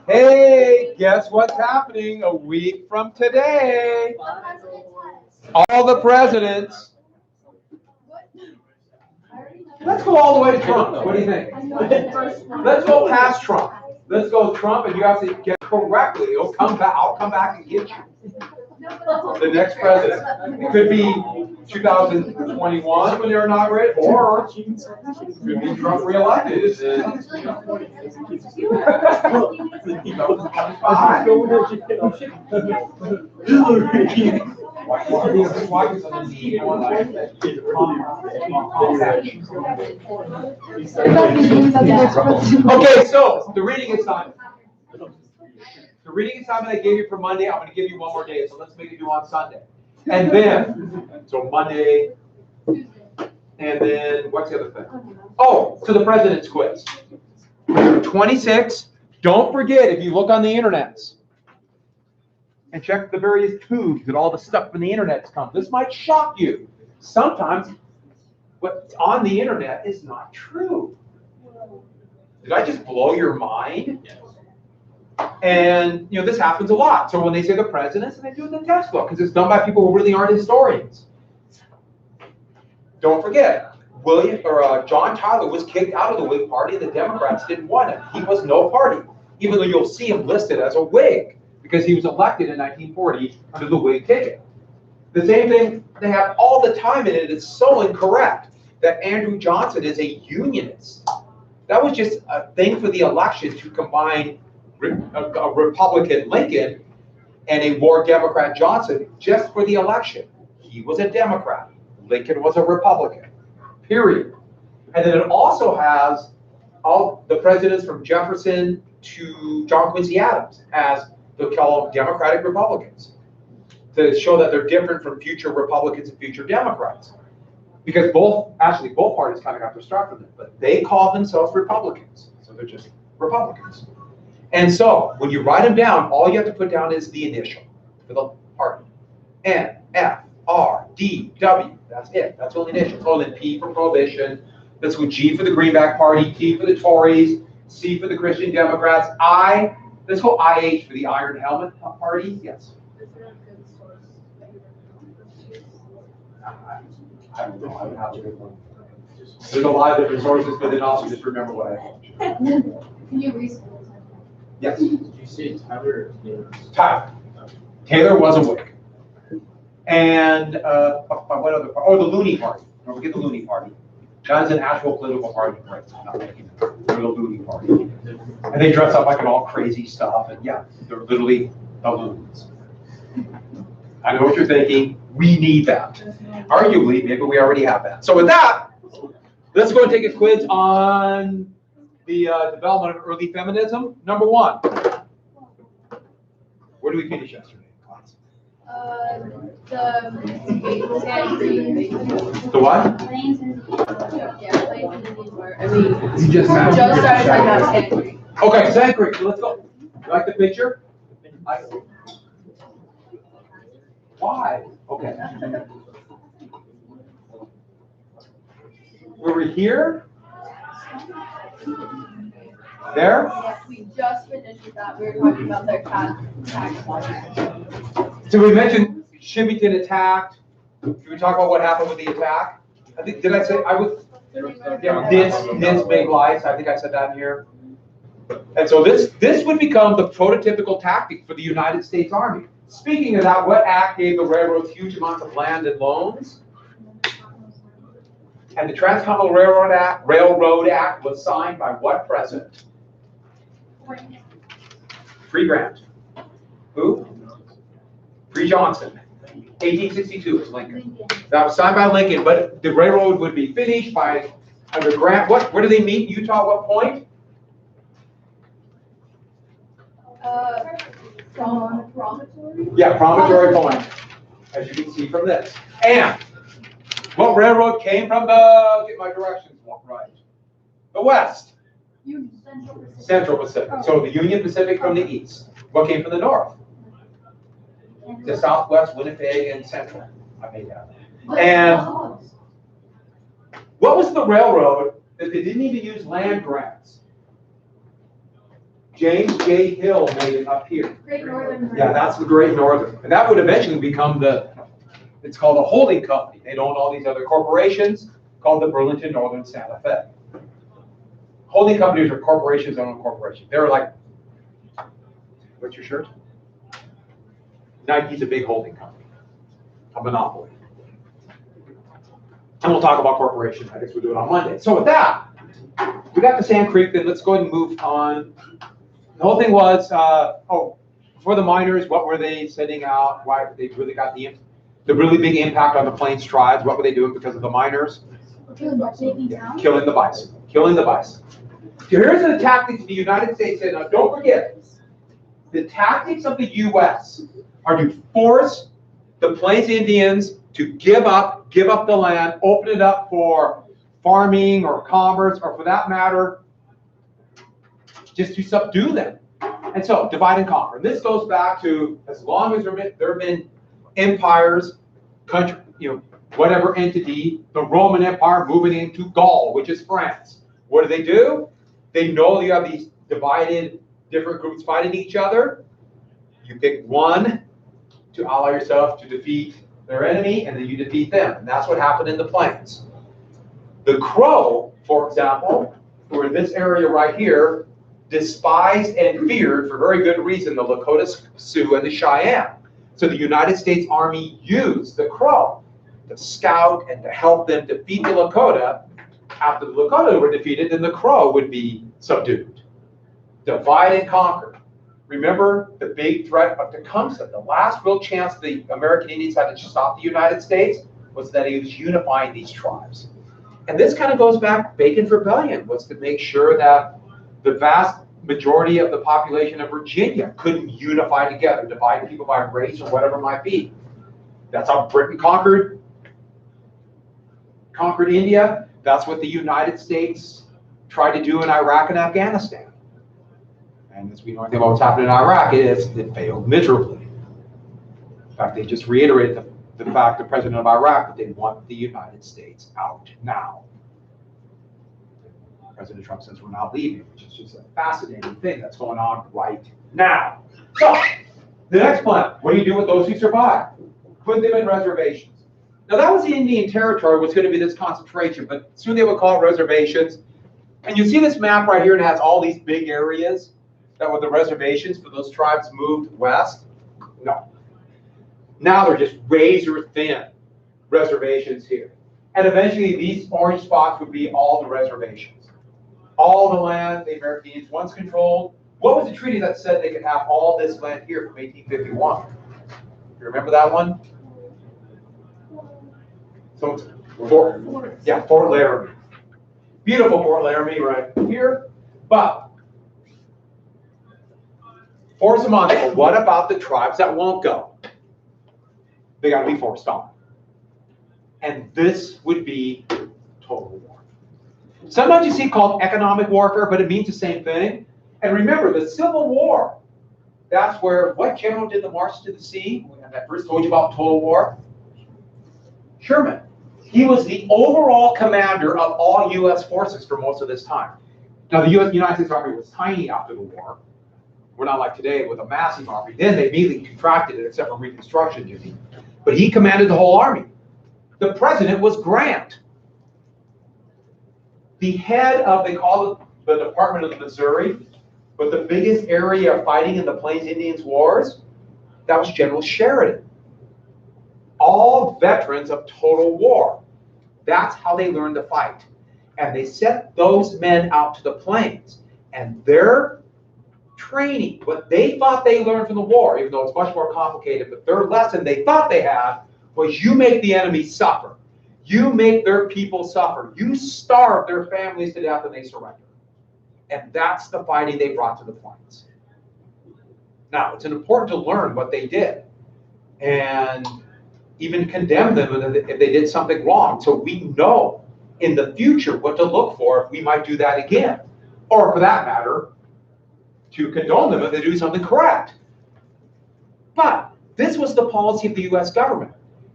Hey, guess what's happening a week from today? All the presidents. Let's go all the way to Trump. What do you think? Let's go past Trump. Let's go Trump, and you have to get correctly. It'll come back. I'll come back and get you. The next president. It could be 2021 when they're inaugurated, or it could be Trump reelected. Okay, so the reading assignment. The reading assignment I gave you for Monday, I'm going to give you one more day, so let's make it due on Sunday. And then, so Monday, and then, what's the other thing? Oh, so the president's quiz. 26, don't forget, if you look on the internets, and check the various tubes and all the stuff from the internet's come, this might shock you. Sometimes what's on the internet is not true. Did I just blow your mind? And this happens a lot. So when they say the presidents, and they do it in the textbook because it's done by people who really aren't historians. Don't forget, John Tyler was kicked out of the Whig Party, and the Democrats didn't want him. He was no party, even though you'll see him listed as a Whig because he was elected in 1940 under the Whig ticket. The same thing they have all the time in it. It's so incorrect that Andrew Johnson is a unionist. That was just a thing for the election to combine a Republican Lincoln and a more Democrat Johnson just for the election. He was a Democrat. Lincoln was a Republican. Period. And then it also has all the presidents from Jefferson to John Quincy Adams as they'll call them Democratic Republicans to show that they're different from future Republicans and future Democrats. Because both parties kind of got their start from them, but they call themselves Republicans. So they're just Republicans. And so when you write them down, all you have to put down is the initial for the party. N, F, R, D, W. That's it. That's the only initials. Oh, then P for Prohibition. Let's go G for the Greenback Party, T for the Tories, C for the Christian Democrats, I. Let's go IH for the Iron Helmet Party. Yes. I don't know. I don't have a good one. There's a lot of different sources, but then also just remember what I told you. Can you restate? Yes. Did you say Tyler or Taylor? Tyler. Taylor was a Whig. And what other party? Oh, the Looney Party. Don't forget the Looney Party. That's an actual political party, right? Not making it. They're the Looney Party. And they dress up like in all crazy stuff. And yeah, they're literally the loons. I know what you're thinking. We need that. Arguably, maybe we already have that. So with that, let's go and take a quiz on the development of early feminism. Number 1. Where did we finish yesterday in class? The what? You just started. Okay, Sanskrit. So let's go. You like the picture? Why? Okay. Were we here? There? Yes, we just finished with that. We were talking about their tax laws. So we mentioned Shibbyton attacked. Did we talk about what happened with the attack? I think, did I say, I was, yeah, Nins made lies. I think I said that in here. And so this would become the prototypical tactic for the United States Army. Speaking of that, what act gave the railroads huge amounts of land and loans? And the Transcontinental Railroad Act was signed by what president? Free Grant. Who? Free Johnson. 1862 was Lincoln. That was signed by Lincoln, but the railroad would be finished by under Grant. Where do they meet in Utah? What point? Promontory? Yeah, Promontory Point, as you can see from this. And what railroad came from get my directions right? The west. Central Pacific. So the Union Pacific from the east. What came from the north? The southwest, Winnipeg, and central. I made that. And what was the railroad that they didn't even use land grants? James J. Hill made it up here. Great Northern. Yeah, that's the Great Northern. And that would eventually become it's called a holding company. They own all these other corporations called the Burlington Northern Santa Fe. Holding companies are corporations that own corporations. They're like, what's your shirt? Nike's a big holding company, a monopoly. And we'll talk about corporations. I guess we'll do it on Monday. So with that, we got the Sand Creek, then let's go ahead and move on. The whole thing was, for the miners, what were they sending out? Why they really got the really big impact on the Plains tribes? What were they doing because of the miners? Killing the bison. Killing the bison. So here's the tactics the United States said. Now don't forget, the tactics of the U.S. are to force the Plains Indians to give up the land, open it up for farming or commerce, or for that matter, just to subdue them. And so, divide and conquer. And this goes back to as long as there have been empires, country, whatever entity, the Roman Empire moving into Gaul, which is France. What do? They know you have these divided, different groups fighting each other. You pick one to ally yourself to defeat their enemy, and then you defeat them. And that's what happened in the Plains. The Crow, for example, who are in this area right here, despised and feared, for very good reason, the Lakota Sioux and the Cheyenne. So the United States Army used the Crow to scout and to help them defeat the Lakota. After the Lakota were defeated, then the Crow would be subdued. Divide and conquer. Remember the big threat of Tecumseh. The last real chance the American Indians had to stop the United States was that he was unifying these tribes. And this kind of goes back, Bacon's Rebellion was to make sure that the vast majority of the population of Virginia couldn't unify together, divide people by race or whatever it might be. That's how Britain conquered India. That's what the United States tried to do in Iraq and Afghanistan. And as we know about what's happening in Iraq, it failed miserably. In fact, they just reiterated the fact, the president of Iraq, that they want the United States out now. President Trump says we're not leaving, which is just a fascinating thing that's going on right now. So, the next one, what do you do with those who survive? Put them in reservations. Now that was the Indian Territory, was going to be this concentration, but soon they would call it reservations. And you see this map right here, and it has all these big areas that were the reservations for those tribes moved west. No. Now they're just razor thin reservations here. And eventually these orange spots would be all the reservations. All the land the American Indians once controlled. What was the treaty that said they could have all this land here from 1851? You remember that one? So it's Fort Laramie. Beautiful Fort Laramie right here. But force them on. Well, what about the tribes that won't go? They got to be forced on. And this would be total war. Sometimes you see it called economic warfare, but it means the same thing. And remember, the Civil War, that's where, what general did the March to the Sea? And I first told you about total war. Sherman. He was the overall commander of all U.S. forces for most of this time. Now, the United States Army was tiny after the war. We're not like today with a massive army. Then they immediately contracted it, except for Reconstruction duty. But he commanded the whole army. The president was Grant. The head of, they call it the Department of Missouri, but the biggest area of fighting in the Plains Indians Wars, that was General Sheridan. All veterans of total war. That's how they learned to fight. And they sent those men out to the plains. And their training, what they thought they learned from the war, even though it's much more complicated, but their lesson they thought they had was you make the enemy suffer. You make their people suffer. You starve their families to death and they surrender. And that's the fighting they brought to the plains. Now, it's important to learn what they did and even condemn them if they did something wrong, so we know in the future what to look for if we might do that again. Or for that matter, to condone them if they do something correct. But this was the policy of the U.S. government.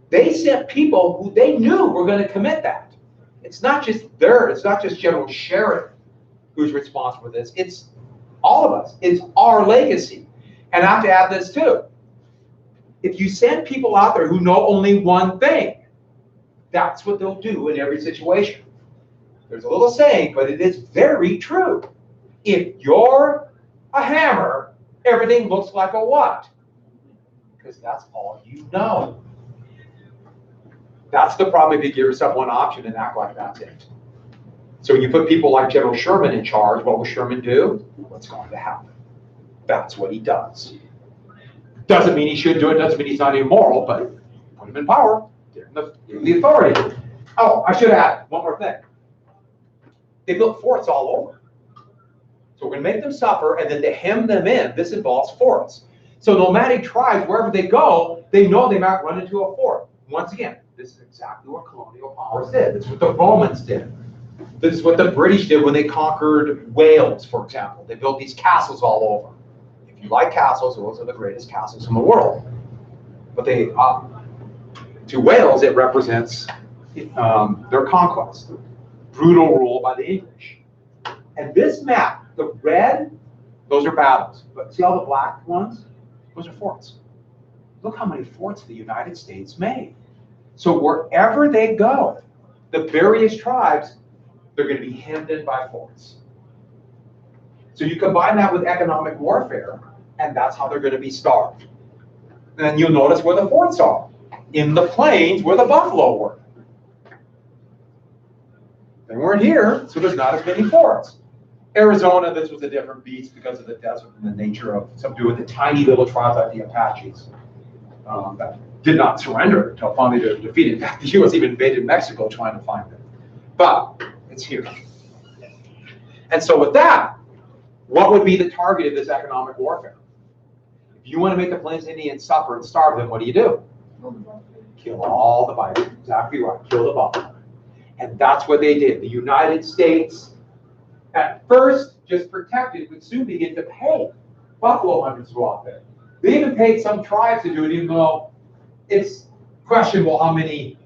They sent people who they knew were going to commit that. It's not just General Sheridan who's responsible for this. It's All of us. It's our legacy. And I have to add this too. If you send people out there who know only one thing, that's what they'll do in every situation. There's a little saying, but it is very true. If you're a hammer, everything looks like a what? Because that's all you know. That's the problem if you give yourself one option and act like that's it. So when you put people like General Sherman in charge, what will Sherman do? What's going to happen? That's what he does. Doesn't mean he should do it, doesn't mean he's not immoral, but put him in power, give him the authority. Oh, I should add one more thing. They built forts all over. So we're going to make them suffer, and then to hem them in, this involves forts. So nomadic tribes, wherever they go, they know they might run into a fort. Once again, this is exactly what colonial powers did. This is what the Romans did. This is what the British did when they conquered Wales, for example. They built these castles all over. If you like castles, those are the greatest castles in the world. But they, to Wales, it represents their conquest, brutal rule by the English. And this map, the red, those are battles. But see all the black ones? Those are forts. Look how many forts the United States made. So wherever they go, the various tribes, they're going to be hemmed in by forts. So you combine that with economic warfare, and that's how they're going to be starved. Then you'll notice where the forts are. In the plains where the buffalo were. They weren't here, so there's not as many forts. Arizona, this was a different beast because of the desert and the nature of subduing the tiny little tribes like the Apaches that did not surrender until finally they were defeated. In fact, the U.S. even invaded Mexico trying to find them. But it's here. And so with that, what would be the target of this economic warfare? If you want to make the Plains Indians suffer and starve them, what do? Kill all the bison. Exactly right. Kill the buffalo. And that's what they did. The United States, at first, just protected, would soon begin to pay buffalo hunters to go out there. They even paid some tribes to do it, even though it's questionable how many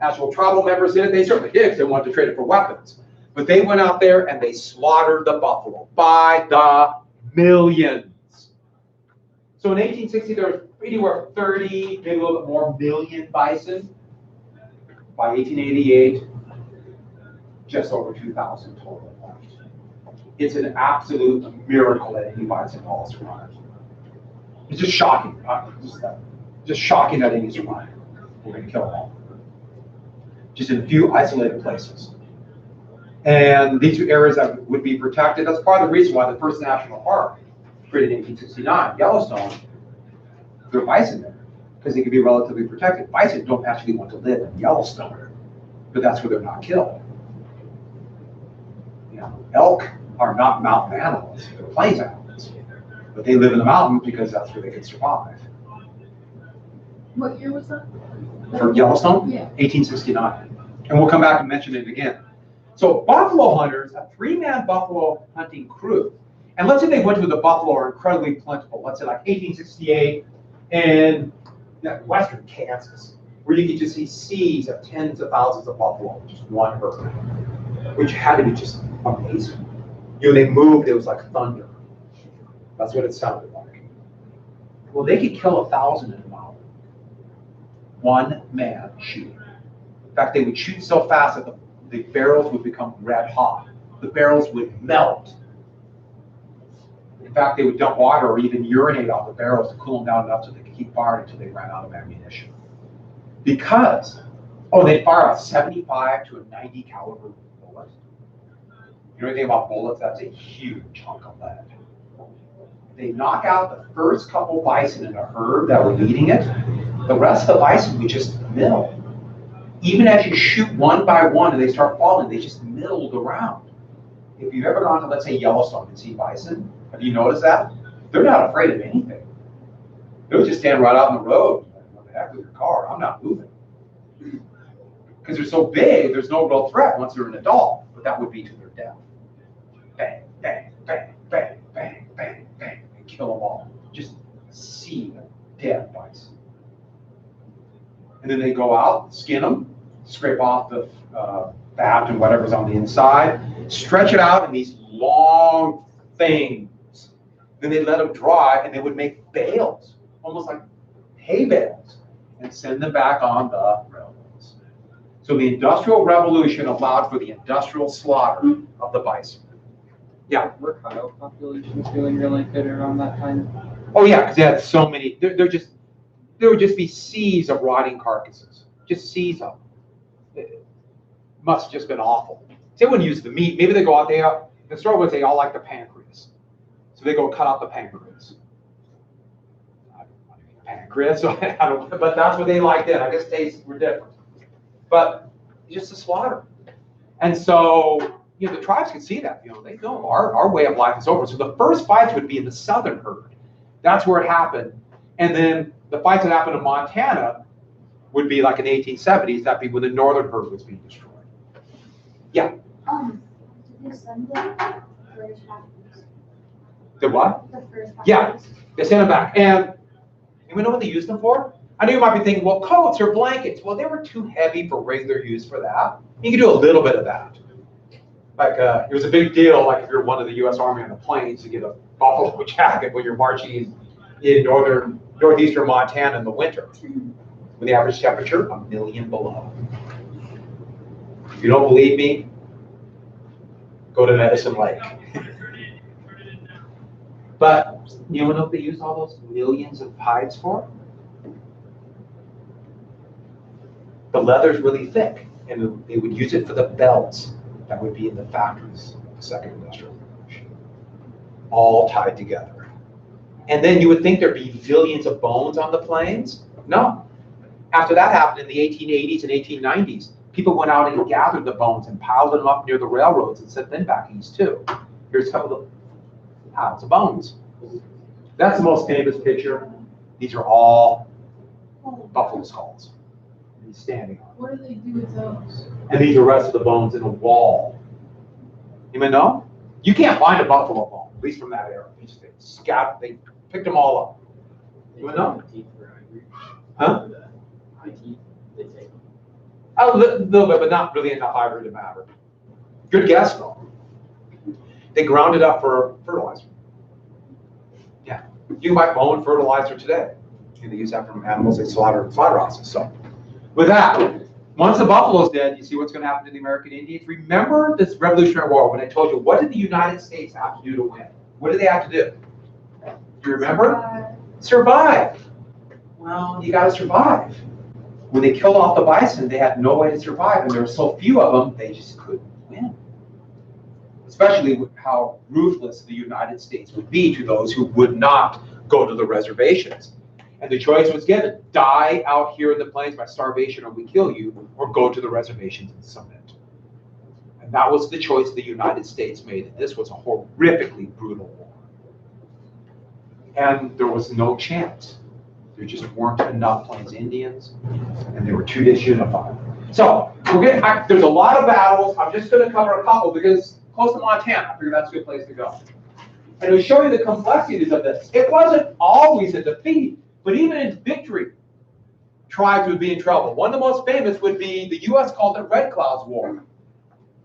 actual tribal members did it. They certainly did because they wanted to trade it for weapons. But they went out there and they slaughtered the buffalo by the millions. So in 1860, there was anywhere 30, maybe a little bit more, million bison. By 1888, just over 2,000 total. It's an absolute miracle that any bison all survived. It's just shocking. Just shocking that any survived. We're going to kill them all. Just in a few isolated places. And these are areas that would be protected. That's part of the reason why the first national park, created in 1869, Yellowstone, there are bison there, because they can be relatively protected. Bison don't actually want to live in Yellowstone, but that's where they're not killed. You know, elk are not mountain animals, they're plains animals. But they live in the mountains because that's where they can survive. What year was that? For Yellowstone? Yeah. 1869. And we'll come back and mention it again. So buffalo hunters, a 3-man buffalo hunting crew, and let's say they went to the buffalo are incredibly plentiful, let's say like 1868 in western Kansas, where you could just see seas of tens of thousands of buffalo, just one herd, which had to be just amazing. You know, they moved, it was like thunder. That's what it sounded like. Well, they could kill 1,000 in an hour. One man shooting. In fact, they would shoot so fast that the barrels would become red hot. The barrels would melt. In fact, they would dump water or even urinate off the barrels to cool them down enough so they could keep firing until they ran out of ammunition. Because, they'd fire a 75 to a 90 caliber bullet. You know anything about bullets? That's a huge chunk of lead. They knock out the first couple bison in a herd that were leading it. The rest of the bison would just middle. Even as you shoot one by one and they start falling, they just middled around. If you've ever gone to, let's say, Yellowstone and seen bison, have you noticed that? They're not afraid of anything. They'll just stand right out in the road. What the heck with your car? I'm not moving. Because they're so big, there's no real threat once they're an adult, but that would be to their death. Bang, bang, bang, bang, bang, bang, bang, and kill them all. Just see them dead bison. And then they go out, skin them, scrape off the fat and whatever's on the inside, stretch it out in these long, thin Then they'd let them dry, and they would make bales, almost like hay bales, and send them back on the railroads. So the Industrial Revolution allowed for the industrial slaughter of the bison. Yeah. Were coyote populations doing really good around that time? Oh yeah, because they had so many. There would just be seas of rotting carcasses, just seas of them. It must have just been awful. They wouldn't use the meat. Maybe they go out there. The story would say all like the pancreas, so they go cut out the pancreas. I don't want to eat pancreas, so I don't. But that's what they liked then. I guess tastes were different, but just the slaughter. And so the tribes could see that. They know our way of life is over. So the first fights would be in the southern herd. That's where it happened. And then the fights that happened in Montana would be like in the 1870s. That'd be when the northern herd was being destroyed. Yeah. Did they send the first half? The what? The first half. Yeah, they sent them back. And we know what they used them for? I know you might be thinking, well, coats or blankets. Well, they were too heavy for regular use for that. You can do a little bit of that. Like, it was a big deal, like if you're one of the U.S. Army on the plains, to get a buffalo jacket when you're marching in northeastern Montana in the winter, with the average temperature 1 million below. If you don't believe me, go to Medicine Lake. But you know what they used all those millions of hides for? The leather's really thick, and they would use it for the belts that would be in the factories of the Second Industrial Revolution, all tied together. And then you would think there'd be billions of bones on the plains. No. After that happened in the 1880s and 1890s, people went out and gathered the bones and piled them up near the railroads and sent them back east too. Here's some of the piles of bones. That's the most famous picture. These are all buffalo skulls. He's standing on. What do they do with those? And these are the rest of the bones in a wall. You may know? You can't find a buffalo bone, at least from that era. They picked them all up. You may know? Huh? A little bit, but not really enough ivory to matter. Good guess, though. They ground it up for fertilizer. Yeah. You might bone fertilizer today. They use that from animals they slaughter in slaughterhouses. So, with that, once the buffalo's dead, you see what's going to happen to the American Indians. Remember this Revolutionary War when I told you, what did the United States have to do to win? What did they have to do? Do you remember? Survive. Well, you got to survive. When they killed off the bison, they had no way to survive, and there were so few of them, they just couldn't win. Especially with how ruthless the United States would be to those who would not go to the reservations. And the choice was given: die out here in the plains by starvation, or we kill you, or go to the reservations and submit. And that was the choice the United States made. And this was a horrifically brutal war. And there was no chance. There just weren't enough Plains Indians, and they were too disunified. So there's a lot of battles. I'm just going to cover a couple because close to Montana, I figured that's a good place to go. And to show you the complexities of this, it wasn't always a defeat, but even in victory, tribes would be in trouble. One of the most famous would be the U.S. called it Red Cloud's War.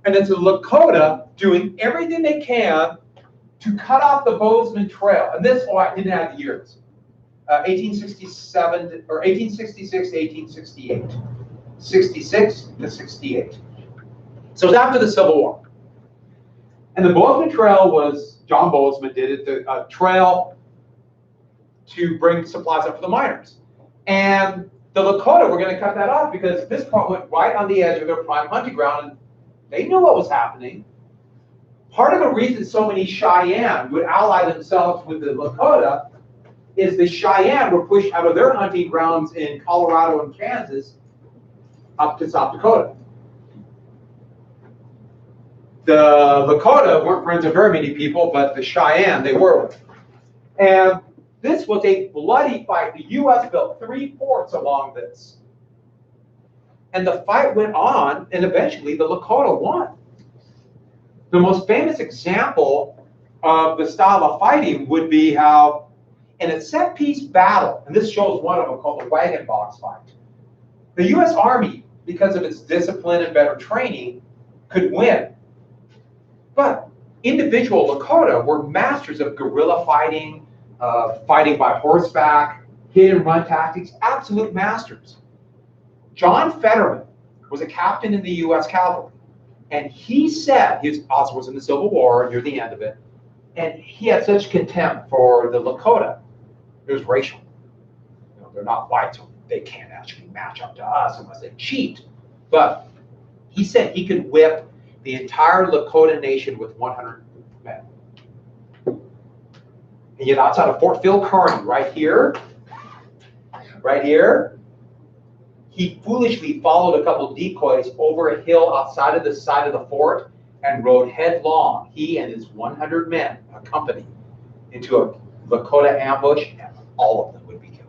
And it's the Lakota doing everything they can to cut off the Bozeman Trail. And this, I didn't have the years. 1867 or 1866 to 1868. 66 to 68. So it was after the Civil War. And the Bozeman Trail was, John Bozeman did it, the trail to bring supplies up for the miners. And the Lakota were going to cut that off because this part went right on the edge of their prime hunting ground, and they knew what was happening. Part of the reason so many Cheyenne would ally themselves with the Lakota is the Cheyenne were pushed out of their hunting grounds in Colorado and Kansas up to South Dakota. The Lakota weren't friends of very many people, but the Cheyenne, they were. And this was a bloody fight. The U.S. built 3 forts along this. And the fight went on, and eventually the Lakota won. The most famous example of the style of fighting would be how, in a set-piece battle, and this shows one of them called the wagon box fight, the U.S. Army, because of its discipline and better training, could win. But individual Lakota were masters of guerrilla fighting, fighting by horseback, hit and run tactics, absolute masters. John Fetterman was a captain in the U.S. Cavalry, and he said, he also was in the Civil War near the end of it, and he had such contempt for the Lakota. It was racial. You know, they're not white, so they can't actually match up to us unless they cheat. But he said he could whip the entire Lakota nation with 100 men. And yet outside of Fort Phil Kearny, right here, he foolishly followed a couple decoys over a hill outside of the side of the fort and rode headlong, he and his 100 men, a company, into a Lakota ambush, and all of them would be killed.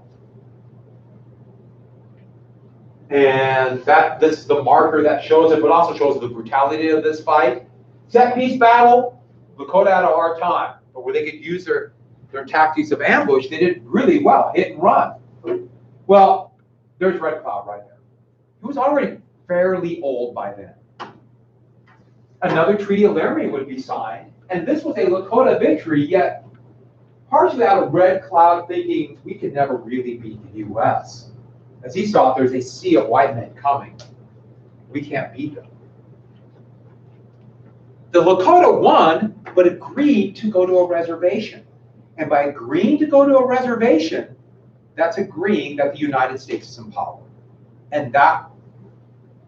And this is the marker that shows it, but also shows the brutality of this fight. Set piece battle, Lakota had a hard time, but where they could use their tactics of ambush, they did really well, hit and run. Well, there's Red Cloud right there. He was already fairly old by then. Another Treaty of Laramie would be signed, and this was a Lakota victory, yet partially out of Red Cloud thinking we could never really beat the U.S. As he saw, there's a sea of white men coming. We can't beat them. The Lakota won, but agreed to go to a reservation. And by agreeing to go to a reservation, that's agreeing that the United States is in power. And that,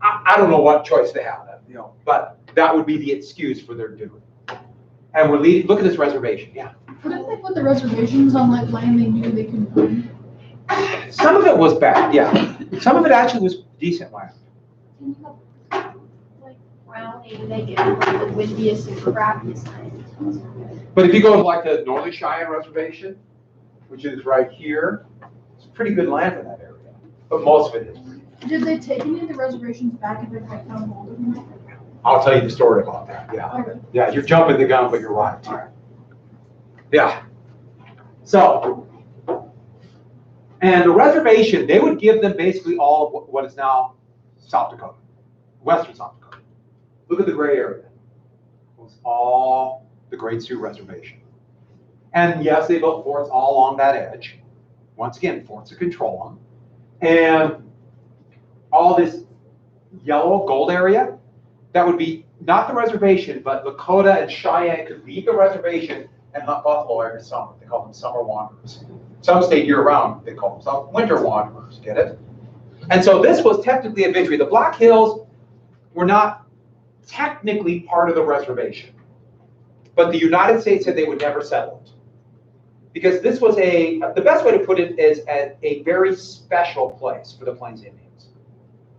I don't know what choice they have, you know, but that would be the excuse for their doing. And we're leading, look at this reservation, yeah. Didn't they put the reservations on like land they knew they couldn't find? Some of it was bad, yeah. Some of it actually was decent land. Can you have, like, Browning, they get like the windiest and crappiest night. But if you go to like the Northern Cheyenne Reservation, which is right here, it's pretty good land in that area. But most of it is. Did they take any of the reservations back if they had found hold of them? I'll tell you the story about that, yeah. Okay. Yeah, you're jumping the gun, but you're right. Yeah. So, and the reservation, they would give them basically all of what is now South Dakota, western South Dakota. Look at the gray area. It was all the Great Sioux Reservation. And yes, they built forts all along that edge. Once again, forts to control them. And all this yellow gold area, that would be not the reservation, but Lakota and Cheyenne could leave the reservation and hunt buffalo every summer. They call them summer wanderers. Some stayed year-round. They call themselves winter wanderers. Get it? And so this was technically a victory. The Black Hills were not technically part of the reservation, but the United States said they would never settle it. Because this was the best way to put it is a very special place for the Plains Indians.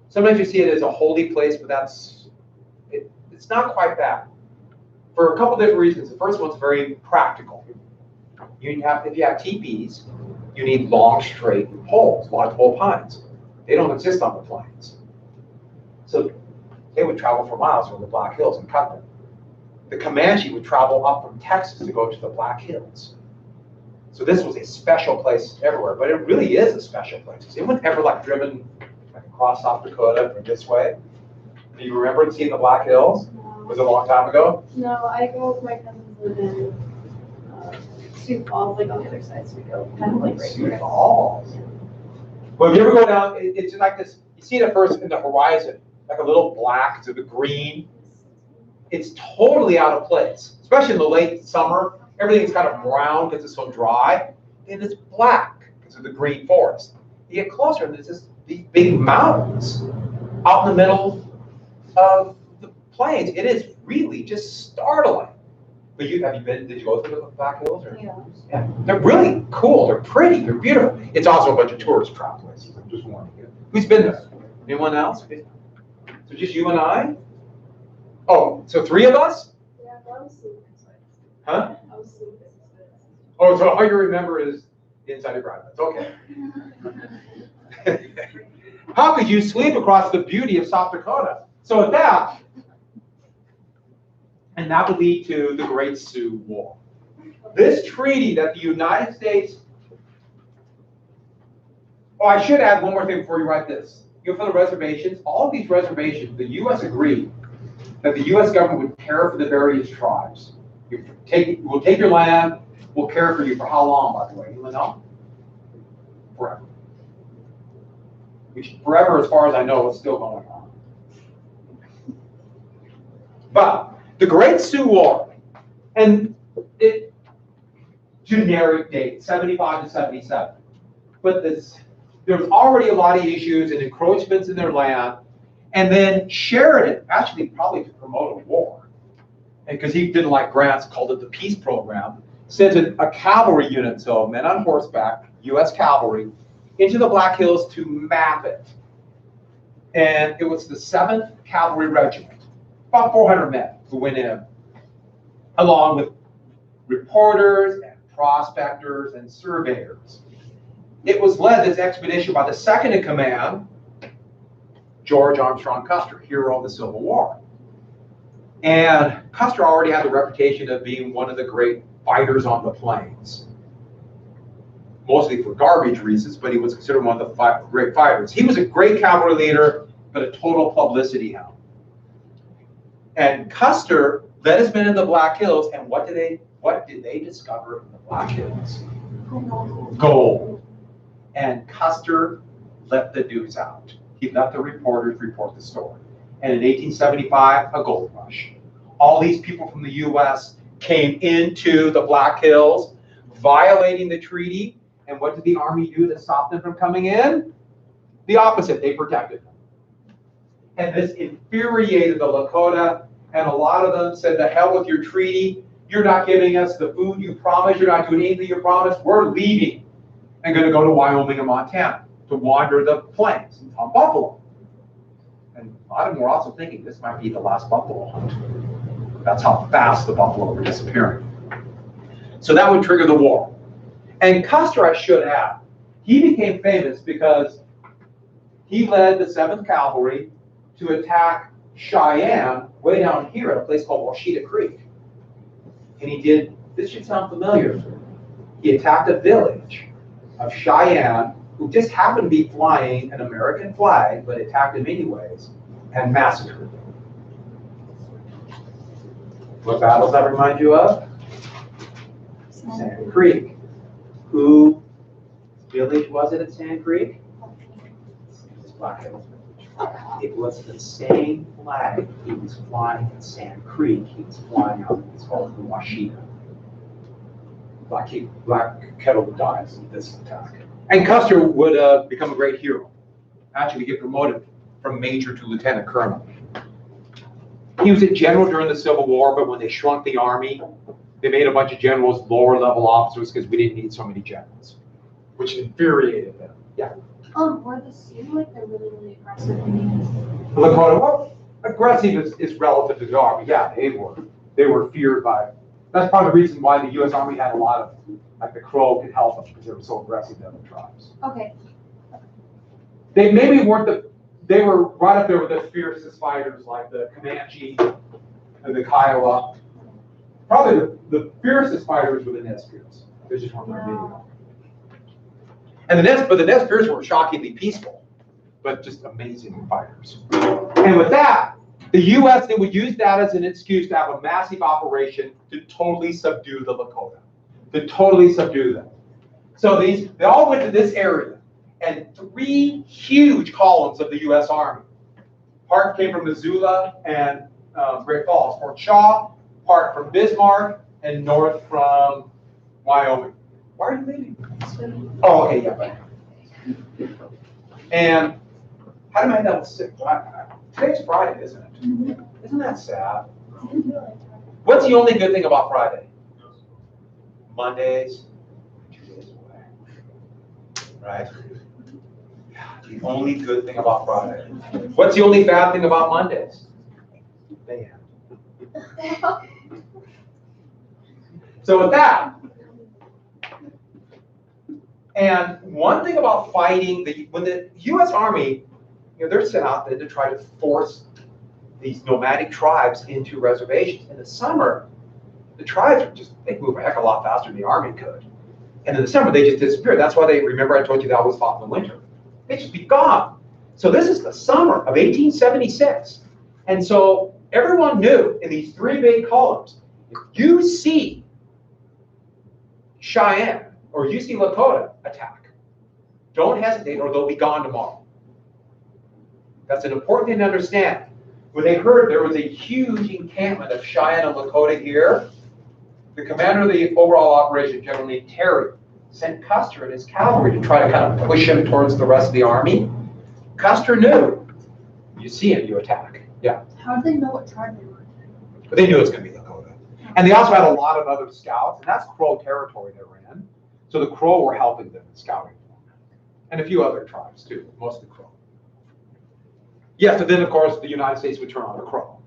Sometimes you see it as a holy place, but it's not quite that. For a couple different reasons. The first one's very practical. If you have teepees, you need long, straight poles, lodgepole pines. They don't exist on the plains. So they would travel for miles over the Black Hills and cut them. The Comanche would travel up from Texas to go to the Black Hills. So this was a special place everywhere, but it really is a special place. Has anyone ever driven across South Dakota from this way? Do you remember seeing the Black Hills? Was it a long time ago? No, I go with my cousins live in Sioux Falls, like on the other side, so we go kind of like right Sioux here. Falls. Well, if you ever go down, it's like this, you see it at first in the horizon, like a little black to the green. It's totally out of place, especially in the late summer. Everything's kind of brown because it's so dry, and it's black because of the green forest. You get closer, and there's these big mountains out in the middle of the plains. It is really just startling. But did you go through the Black Hills? Or? Yeah. They're really cool. They're pretty. They're beautiful. It's also a bunch of tourist trap places. I'm just warning you. Who's been there? Anyone else? So just you and I? Oh, so three of us? Yeah, I was sleeping. Huh? I was sleeping. Oh, so all you remember is the inside of your eyelids. Okay. How could you sleep across the beauty of South Dakota? So at that, and that would lead to the Great Sioux War. This treaty that the United States, oh, I should add one more thing before you write this. You know, for the reservations, all of these reservations, the U.S. agreed that the U.S. government would care for the various tribes. we'll take your land, we'll care for you for how long, by the way? You know? Forever. Which forever, as far as I know, is still going on. But the Great Sioux War, and it generic date, 75 to 77. But there's already a lot of issues and encroachments in their land. And then Sheridan, actually probably to promote a war, because he didn't like grants, called it the peace program, sent a cavalry unit, so men on horseback, U.S. cavalry, into the Black Hills to map it. And it was the 7th Cavalry Regiment, about 400 men who went in, along with reporters and prospectors and surveyors. It was led, this expedition, by the second in command, George Armstrong Custer, hero of the Civil War. And Custer already had the reputation of being one of the great fighters on the plains, mostly for garbage reasons, but he was considered one of the great fighters. He was a great cavalry leader, but a total publicity hound. And Custer led his men in the Black Hills, and what did they discover in the Black Hills? Gold. And Custer let the news out. He let the reporters report the story. And in 1875, a gold rush. All these people from the U.S. came into the Black Hills, violating the treaty. And what did the Army do to stop them from coming in? The opposite, they protected them. And this infuriated the Lakota, and a lot of them said, to hell with your treaty. You're not giving us the food you promised. You're not doing anything you promised. We're leaving and going to go to Wyoming and Montana to wander the plains and hunt buffalo. And a lot of them were also thinking this might be the last buffalo hunt. That's how fast the buffalo were disappearing. So that would trigger the war. And Custer, I should add, he became famous because he led the 7th Cavalry to attack Cheyenne way down here at a place called Washita Creek. And he did, this should sound familiar, he attacked a village of Cheyenne who just happened to be flying an American flag, but attacked him anyways, and massacred them. What battles that remind you of? Sand Creek. Who village was it at Sand Creek? Black Hills Village. It was the same flag he was flying at Sand Creek. He was flying out, it's called the Washita. Black Kettle dies in this attack. And Custer would become a great hero. Actually get promoted from major to lieutenant colonel. He was a general during the Civil War, but when they shrunk the army, they made a bunch of generals lower level officers because we didn't need so many generals, which infuriated them. Yeah. Were the Sioux like they're really, really aggressive Indians? Lakota, well, aggressive is relative to the army. Yeah, they were feared by. That's part of the reason why the U.S. Army had a lot of, like the Crow could help them because they were so aggressive to other tribes. Okay. They maybe weren't they were right up there with the fiercest fighters like the Comanche and the Kiowa. Probably the fiercest fighters were the Nez Perce. They just weren't very big. And the Nez Perce were shockingly peaceful, but just amazing fighters. And with that, the U.S. they would use that as an excuse to have a massive operation to totally subdue the Lakota, to totally subdue them. So they all went to this area, and 3 huge columns of the U.S. Army. Part came from Missoula and Great Falls, Fort Shaw, part from Bismarck, and north from Wyoming. Why are you leaving? Oh, okay, yeah, right. And how do I know that sick? Today's Friday, isn't it? Mm-hmm. Isn't that sad? What's the only good thing about Friday? Mondays, 2 days away. Right? The only good thing about Friday. What's the only bad thing about Mondays? They end. So with that, and one thing about fighting, when the U.S. Army, they're sent out there to try to force these nomadic tribes into reservations. In the summer, the tribes they move a heck of a lot faster than the army could. And in the summer, they just disappear. That's why remember I told you they always fought in the winter. They just be gone. So this is the summer of 1876. And so everyone knew in these 3 big columns, you see Cheyenne or you see Lakota, attack. Don't hesitate or they'll be gone tomorrow. That's an important thing to understand. When they heard there was a huge encampment of Cheyenne and Lakota here, the commander of the overall operation, General named Terry, sent Custer and his cavalry to try to kind of push him towards the rest of the army. Custer knew, you see him, you attack. Yeah. How did they know what tribe they were? But they knew it was going to be Lakota. And they also had a lot of other scouts, and that's Crow territory they were in. So the Crow were helping them in scouting. And a few other tribes too, mostly Crow. Yes, and then of course the United States would turn on the Crow.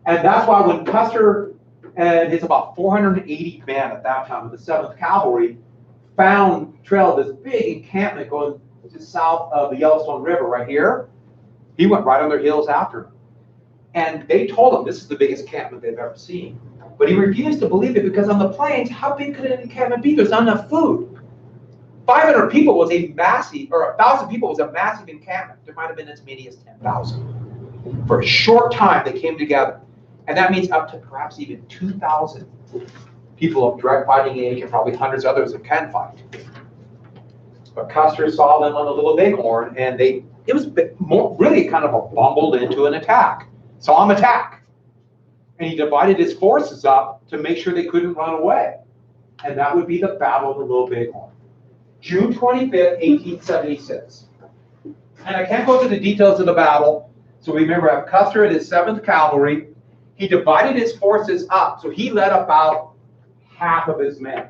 And that's why when Custer and his about 480 men at that time of the 7th Cavalry trailed this big encampment going just south of the Yellowstone River right here, he went right on their heels after him. And they told him this is the biggest encampment they've ever seen. But he refused to believe it because on the plains, how big could an encampment be? There's not enough food. 500 people was a massive, or 1,000 people was a massive encampment. There might have been as many as 10,000. For a short time, they came together. And that means up to perhaps even 2,000 people of direct fighting age and probably hundreds of others that can fight. But Custer saw them on the Little Bighorn, and it was really kind of a bumbled into an attack. Saw him attack. And he divided his forces up to make sure they couldn't run away. And that would be the Battle of the Little Bighorn. June 25th, 1876. And I can't go through the details of the battle. So remember, I have Custer and his 7th Cavalry. He divided his forces up. So he led about half of his men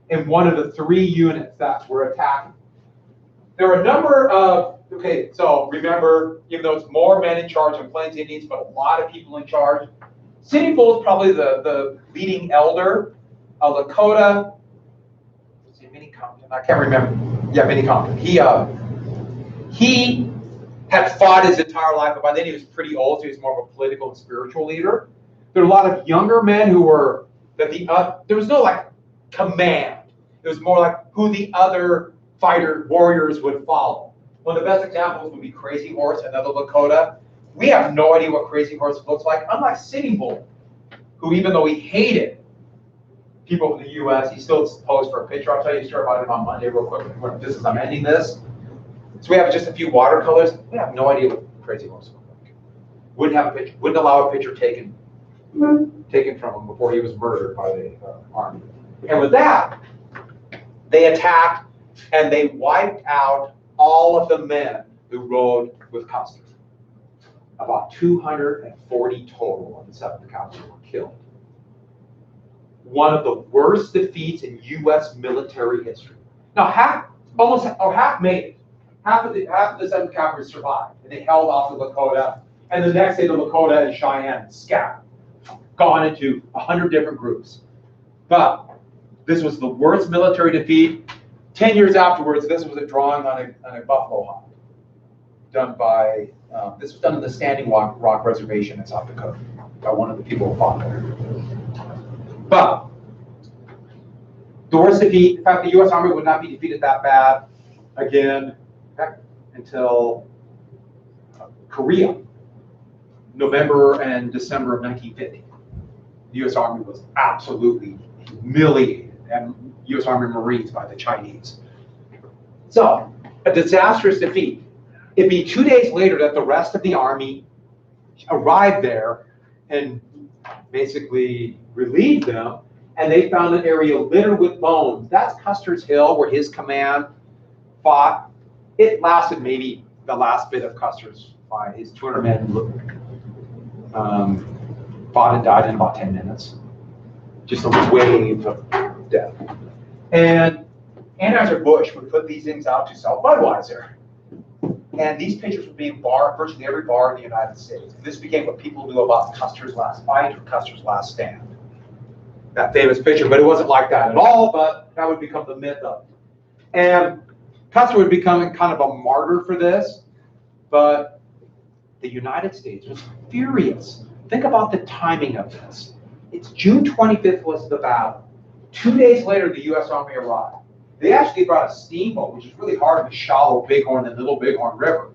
in one of the 3 units that were attacking. There were a number of, okay, so remember, even though it's more men in charge than Plains Indians, but a lot of people in charge. Sitting Bull is probably the leading elder. Lakota, Minnie Compton, I can't remember. Yeah, Minnie Compton. He had fought his entire life, but by then he was pretty old, so he was more of a political and spiritual leader. There were a lot of younger men who were, there was no like command. It was more like who the other warriors would follow. One of the best examples would be Crazy Horse, another Lakota. We have no idea what Crazy Horse looks like, unlike Sitting Bull, who even though he hated people from the U.S., he still posed for a picture. I'll tell you a story about him on Monday real quick. Just as I'm ending this. So we have just a few watercolors. We have no idea what Crazy Horse looked like. Wouldn't have a picture. Wouldn't allow a picture taken from him before he was murdered by the army. And with that, they attacked and they wiped out all of the men who rode with Custer. About 240 total of the 7th Cavalry were killed. One of the worst defeats in U.S. military history. Now, half made it. Half of the 7th Cavalry survived, and they held off the Lakota. And the next day, the Lakota and Cheyenne scattered, gone into 100 different groups. But this was the worst military defeat. 10 years afterwards, this was a drawing on a buffalo hunt done by. This was done in the Standing Rock Reservation in South Dakota by one of the people who fought there. But the worst defeat, in fact, the U.S. Army would not be defeated that bad again until Korea, November and December of 1950. The U.S. Army was absolutely humiliated, and U.S. Army Marines by the Chinese. So, a disastrous defeat. It'd be 2 days later that the rest of the army arrived there and basically relieved them, and they found an area littered with bones. That's Custer's Hill, where his command fought. It lasted maybe the last bit of Custer's fight. His 200 men fought and died in about 10 minutes. Just a wave of death. And Anheuser-Busch would put these things out to sell Budweiser. And these pictures would be in virtually every bar in the United States. And this became what people knew about Custer's last fight or Custer's last stand. That famous picture, but it wasn't like that at all, but that would become the myth of it. And Custer would become kind of a martyr for this, but the United States was furious. Think about the timing of this. It's June 25th was the battle. 2 days later, the U.S. Army arrived. They actually brought a steamboat, which is really hard in the shallow Bighorn and Little Bighorn River.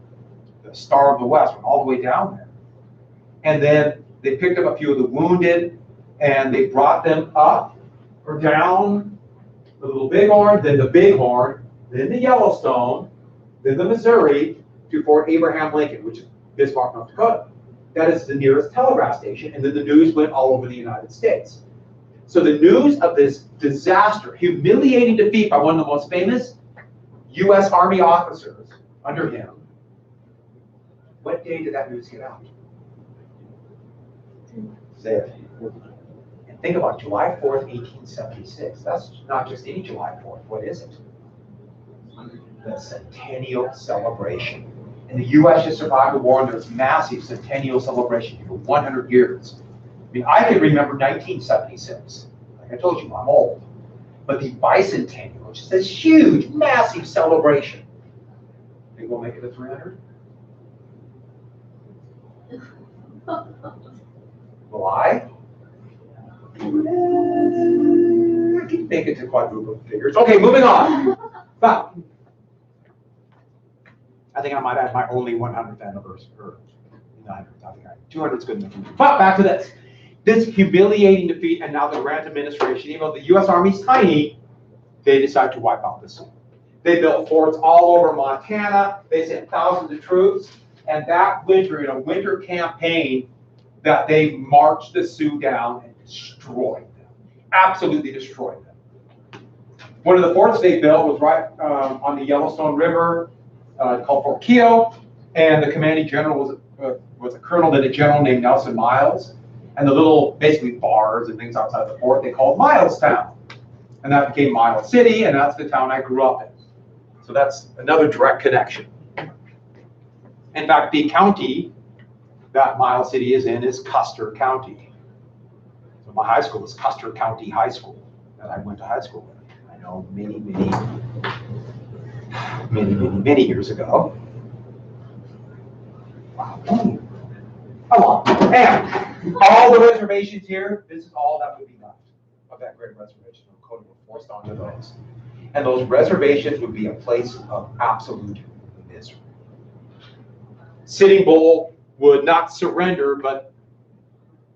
The Star of the West went all the way down there. And then they picked up a few of the wounded, and they brought them up or down the Little Bighorn, then the Bighorn, then the Yellowstone, then the Missouri, to Fort Abraham Lincoln, which is Bismarck, North Dakota. That is the nearest telegraph station, and then the news went all over the United States. So the news of this disaster, humiliating defeat by one of the most famous U.S. Army officers under him, what day did that news get out? Say it. And think about July 4th, 1876. That's not just any July 4th. What is it? The Centennial Celebration. And the U.S. just survived the war, and there's massive Centennial Celebration for 100 years. I mean, I can remember 1976. Like I told you, I'm old. But the bicentennial, which is this huge, massive celebration. Think we'll make it to 300? Will I? I can make it to quadruple figures. Okay, moving on. But I think I might add my only 100th anniversary. Or 900th, I think 200 is good enough. But back to this. This humiliating defeat, and now the Grant administration, even though the U.S. Army's tiny, they decide to wipe out the Sioux. They built forts all over Montana. They sent thousands of troops. And that winter, in a winter campaign, that they marched the Sioux down and destroyed them. Absolutely destroyed them. One of the forts they built was right on the Yellowstone River, called Fort Keogh, and the commanding general was a colonel, then a general named Nelson Miles. And the little, basically bars and things outside the fort, they called Milestown. And that became Miles City, and that's the town I grew up in. So that's another direct connection. In fact, the county that Miles City is in is Custer County. So my high school was Custer County High School that I went to high school with. I know many years ago. Wow. A lot. And all the reservations here, this is all that would be left of that great reservation. Dakota were forced onto those. And those reservations would be a place of absolute misery. Sitting Bull would not surrender, but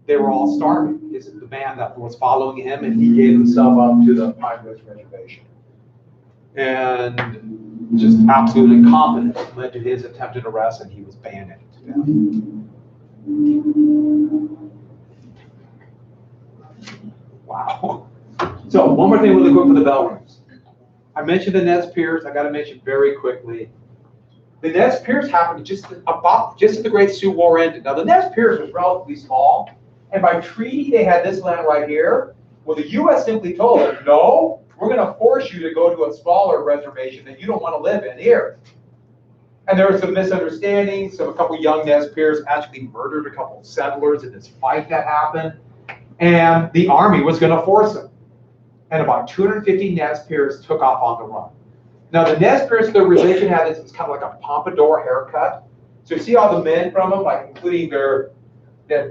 they were all starving. This is the man that was following him, and he gave himself up to the Pine Ridge Reservation. And just absolute incompetence led to his attempted arrest, and he was bayoneted to death. Wow. So one more thing really quick for the bell rings. I mentioned the Nez Perce. I got to mention very quickly. The Nez Perce happened just as the Great Sioux War ended. Now the Nez Perce was relatively small, and by treaty they had this land right here. Well, the U.S. simply told them, no, we're going to force you to go to a smaller reservation that you don't want to live in here. And there were some misunderstandings. So a couple young Nez Perce actually murdered a couple of settlers in this fight that happened. And the Army was going to force them. And about 250 Nez Perce took off on the run. Now the Nez Perce, their religion had this, it's kind of like a pompadour haircut. So you see all the men from them, like including their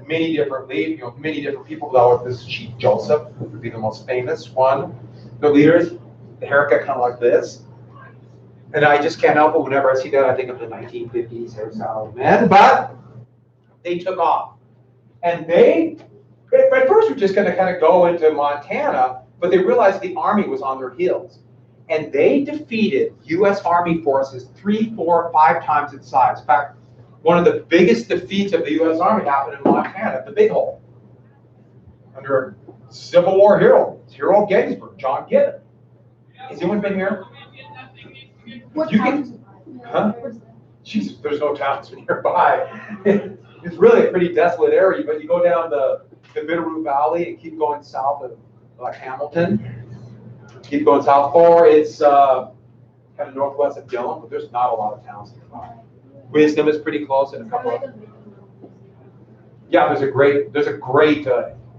many different many different people. Though this Chief Joseph would be the most famous one. The leaders, the haircut kind of like this. And I just can't help it. Whenever I see that, I think of the 1950s hairstyle men. But they took off, and they at first were just going to kind of go into Montana, but they realized the Army was on their heels. And they defeated U.S. Army forces 3, 4, 5 times its size. In fact, one of the biggest defeats of the U.S. Army happened in Montana, the Big Hole, under a Civil War hero, Gettysburg, John Gibbon. Has anyone been here? What You town is can, it? huh? Jeez, there's no towns nearby. It's really a pretty desolate area, but you go down the Bitterroot Valley and keep going south of Hamilton. Keep going south, or it's kind of northwest of Dillon, but there's not a lot of towns nearby. Wisdom is pretty close, and a couple of there's a great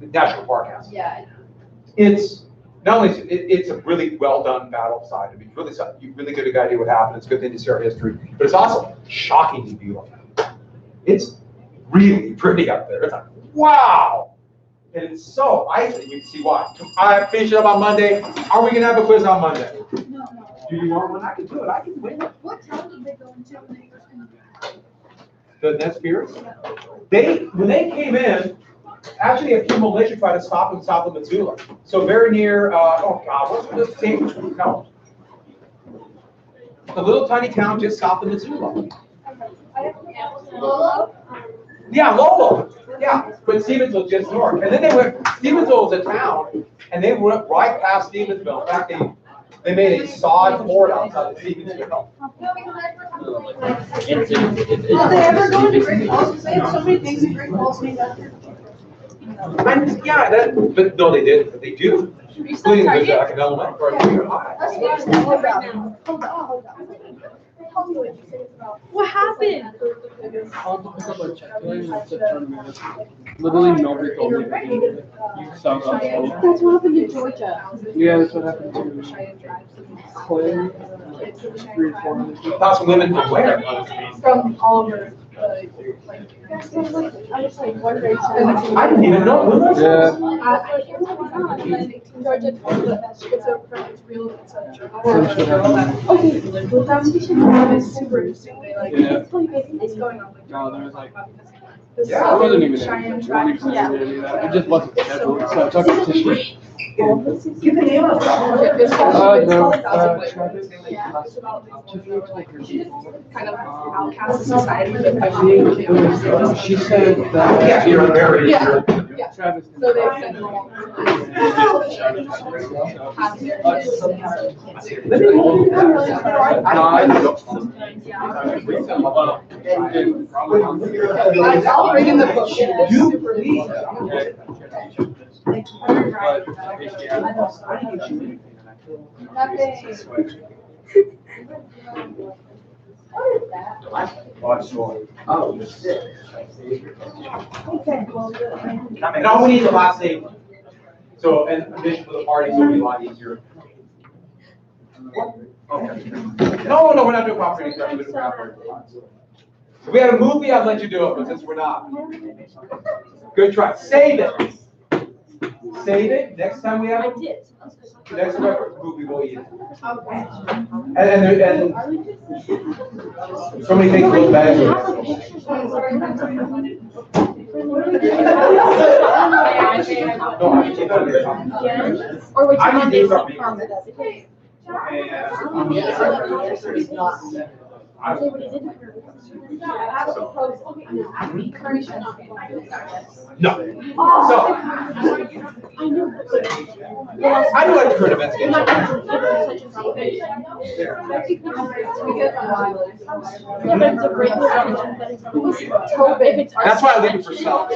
national park house. Yeah. It's not only it's a really well done battle site. I mean, you really get a good idea what happened. It's a good thing to see our history, but it's also shockingly beautiful. It's really pretty up there. It's like wow. And it's so icy, you can see why. I finish it up on Monday. Are we going to have a quiz on Monday? No. Do you want one? I can do it. I can win it. What town did they go into when they first came? The Nez Perce? When they came in, Actually, a few militia tried to stop him south of Missoula. So very near, oh God, what's the state? No. The little tiny town just south of Missoula. Lolo? Yeah, Lolo. Yeah, but Stevensville just north. And then they went, Stevensville is a town, and they went right past Stevensville. In fact, they made a sod fort outside of Stevensville. Did they ever go into Great Falls? They have so many things in Great Falls named after. Yeah, but no, they didn't, but they do. Including the Jack and elementary or junior high. Hold on. What happened? Literally nobody told me that you saw that. That's what happened in Georgia. Yeah, that's what happened to Clay. 3 or 4 other people. Lots of women from where? From all over, like, I was like wondering. I didn't even know. Who was it? Yeah. Georgia told me that it's real, it's a joke. Okay. Well, that's super interesting. They like, Yeah. it's going on. No, there was like, Yeah, I wasn't even Cheyenne wanting to tribe. do any of that. It just wasn't scheduled, so I took it to Give the name of it. no, Travis. Yeah. Kind of outcast society, but She said that. Yeah, you're very. Yeah. Travis. So they send them along. I'll bring in the book. You please. Oh, shit. And all we need the last name. So, and addition for the parties will be a lot easier. Okay. No, we're not doing property inspection, we're doing property. If we had a movie, I'd let you do it, but since we're not. Good try. Save it. Save it. Next time we have a next movie, we'll eat it. Okay. And so many things go bad. Or would you I can want do this something. from No. So, I do like the current events. That's why I leave it for self.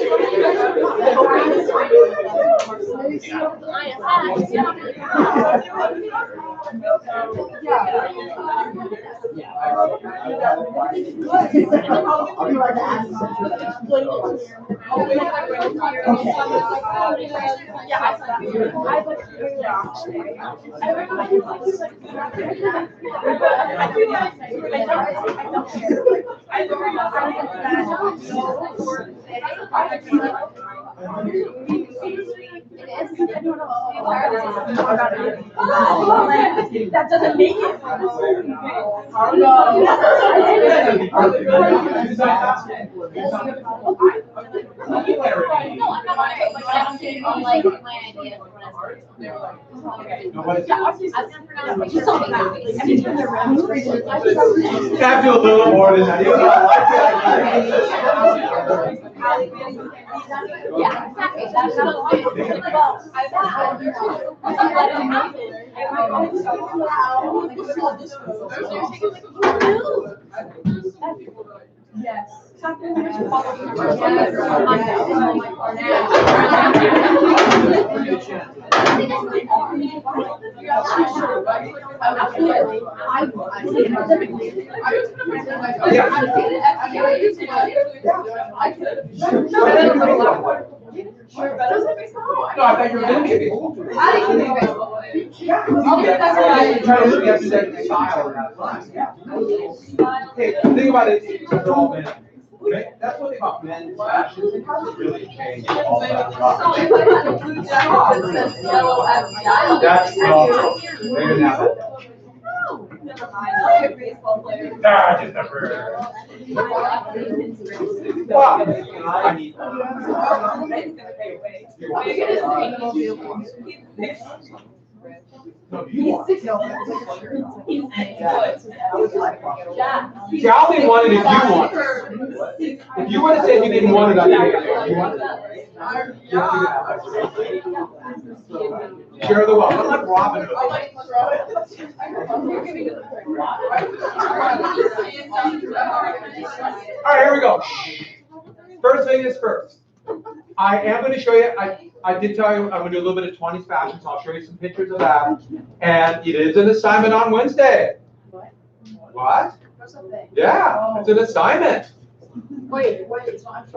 That doesn't make it. I feel a little more than that. Yeah, exactly. That's Yes. No, I thought you were going to be. Trying to look at the style. Hey, think about it. They're all men. Okay? That's what they call men's fashion. Really changed all that. That's no. They didn't have that. Never mind. Baseball player. Ah, just never. Wow. I need. No, you want. See, I only wanted if you wanted. If you would have said you didn't want it, I'd take it. You want it? Share the wealth. I'm like Robin Hood. All right, here we go. First thing is first. I am going to show you, I did tell you I'm going to do a little bit of 20s fashion, so I'll show you some pictures of that. And it is an assignment on Wednesday. What? Yeah, it's an assignment. Wait, it's not.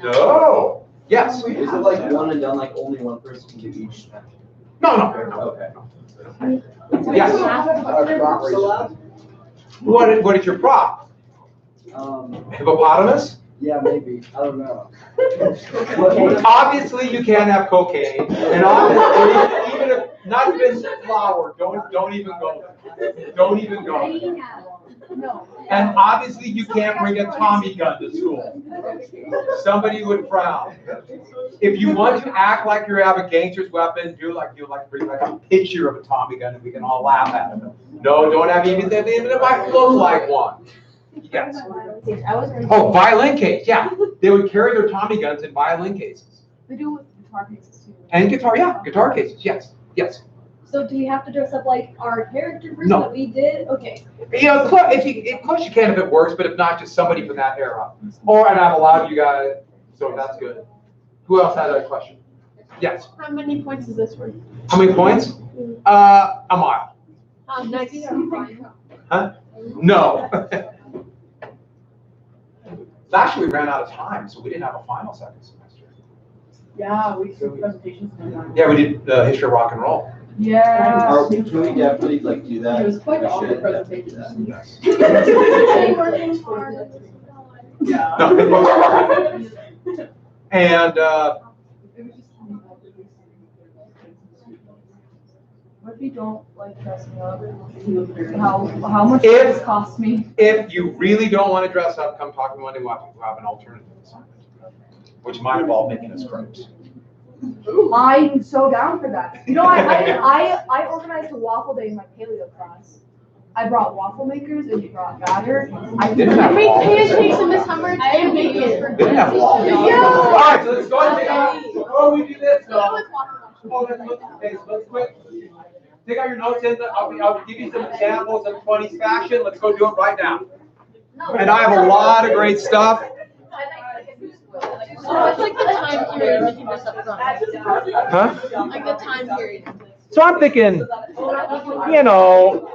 No. Yes. Is it like one and done, like only one person can do each? No. Okay. Yes. Props allowed? What is your prop? Hippopotamus? Yeah, maybe. I don't know. Obviously, you can't have cocaine, and obviously, even if not even flour, don't even go. Don't even go. No. And obviously, you can't bring a Tommy gun to school. Somebody would frown. If you want to act like you have a gangster's weapon, do like bring like a picture of a Tommy gun, and we can all laugh at it. No, don't have even it might look like one. Yes. Oh, violin case. Yeah, they would carry their Tommy guns in violin cases. They do with guitar cases too. And guitar, yeah, guitar cases. Yes. So do we have to dress up like our characters No. that we did? Okay. You know, of course you can if it works, but if not, just somebody from that era. And I've allowed you guys, so that's good. Who else has a question? Yes. How many points is this worth? How many points? A mile. Nice. Huh? No. Last year we ran out of time, so we didn't have a final second semester. Yeah, we did presentations. Yeah, we did the history of rock and roll. Yeah. Can we definitely like do that? It was quite We awesome should presentation. do that. Yeah. No. And What if you don't like dressing up? How much does this cost me? if you really don't want to dress up, come talk to Monday. We'll have an alternative assignment, which might involve making us crepes. I'm so down for that. You know, I organized a waffle day in my paleo class. I brought waffle makers and we brought batter. I Didn't have Make waffles. pancakes in this summer and bacon. Didn't have waffles. Yeah. All right, so let's go ahead and take out. Before we do this, let's quick. Take out your notes in. I'll give you some examples of 20s fashion. Let's go do it right now. And I have a lot of great stuff. So what's like the time period we can dress up from? Huh? Like the time period. So I'm thinking, you know,